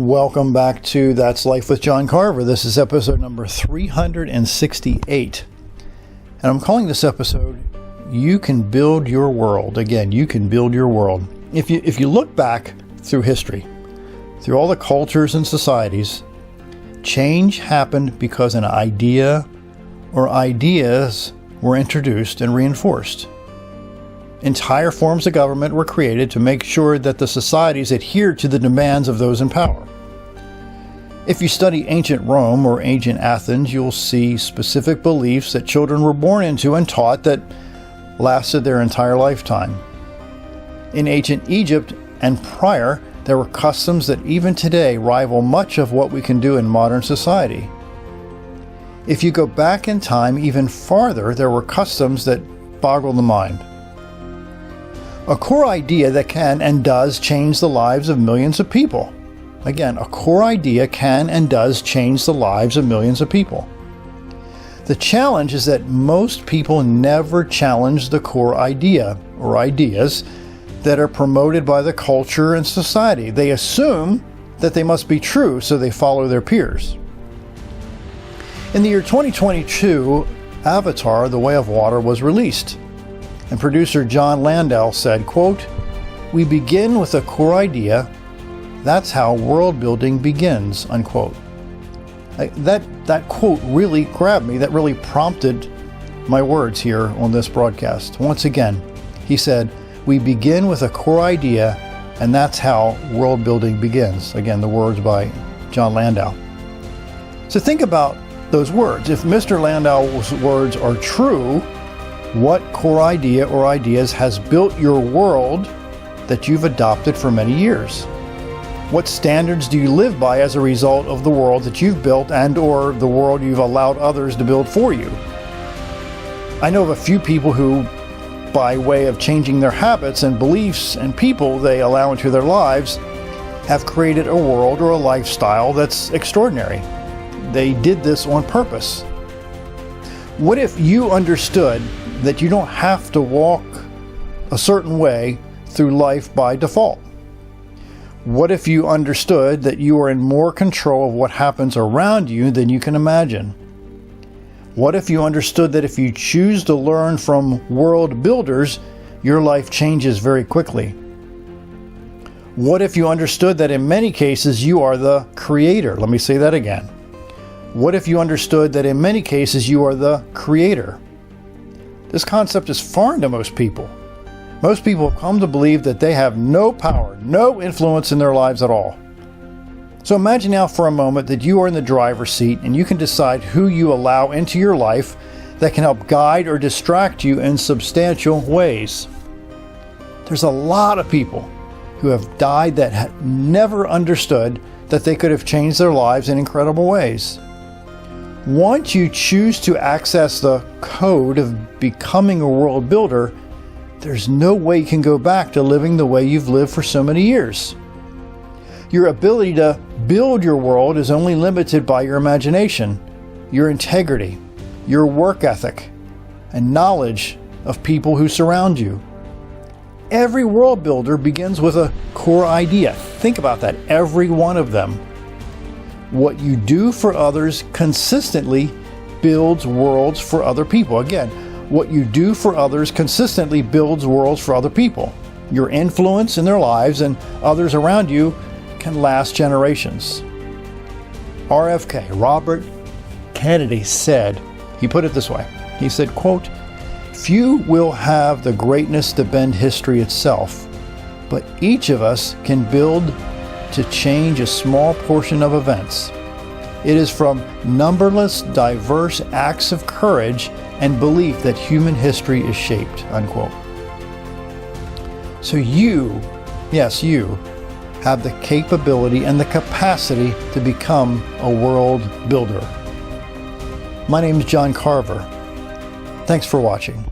Welcome back to That's Life with John Carver. This is episode number 368. And I'm calling this episode, You Can Build Your World. Again, you can build your world. If you look back through history, through all the cultures and societies, change happened because an idea or ideas were introduced and reinforced. Entire forms of government were created to make sure that the societies adhered to the demands of those in power. If you study ancient Rome or ancient Athens, you'll see specific beliefs that children were born into and taught that lasted their entire lifetime. In ancient Egypt and prior, there were customs that even today rival much of what we can do in modern society. If you go back in time even farther, there were customs that boggle the mind. A core idea that can and does change the lives of millions of people. Again, a core idea can and does change the lives of millions of people. The challenge is that most people never challenge the core idea or ideas that are promoted by the culture and society. They assume that they must be true, so they follow their peers. In the year 2022, Avatar: The Way of Water was released. And producer John Landau said, quote, "We begin with a core idea. That's how world building begins," unquote. That quote really grabbed me. That really prompted my words here on this broadcast. Once again, he said, "We begin with a core idea, and that's how world building begins." Again, the words by John Landau. So think about those words. If Mr. Landau's words are true, what core idea or ideas has built your world that you've adopted for many years? What standards do you live by as a result of the world that you've built and or the world you've allowed others to build for you? I know of a few people who, by way of changing their habits and beliefs and people they allow into their lives, have created a world or a lifestyle that's extraordinary. They did this on purpose. What if you understood that you don't have to walk a certain way through life by default? What if you understood that you are in more control of what happens around you than you can imagine? What if you understood that if you choose to learn from world builders, your life changes very quickly? What if you understood that in many cases you are the creator? Let me say that again. What if you understood that in many cases you are the creator? This concept is foreign to most people. Most people have come to believe that they have no power, no influence in their lives at all. So imagine now for a moment that you are in the driver's seat and you can decide who you allow into your life that can help guide or distract you in substantial ways. There's a lot of people who have died that never understood that they could have changed their lives in incredible ways. Once you choose to access the code of becoming a world builder, there's no way you can go back to living the way you've lived for so many years. Your ability to build your world is only limited by your imagination, your integrity, your work ethic, and knowledge of people who surround you. Every world builder begins with a core idea. Think about that, every one of them. What you do for others consistently builds worlds for other people. Again, what you do for others consistently builds worlds for other people. Your influence in their lives and others around you can last generations. RFK, Robert Kennedy, said, he put it this way, he said, quote, "Few will have the greatness to bend history itself, but each of us can build to change a small portion of events. It is from numberless diverse acts of courage and belief that human history is shaped," unquote. So you, yes, you, have the capability and the capacity to become a world builder. My name is John Carver. Thanks for watching.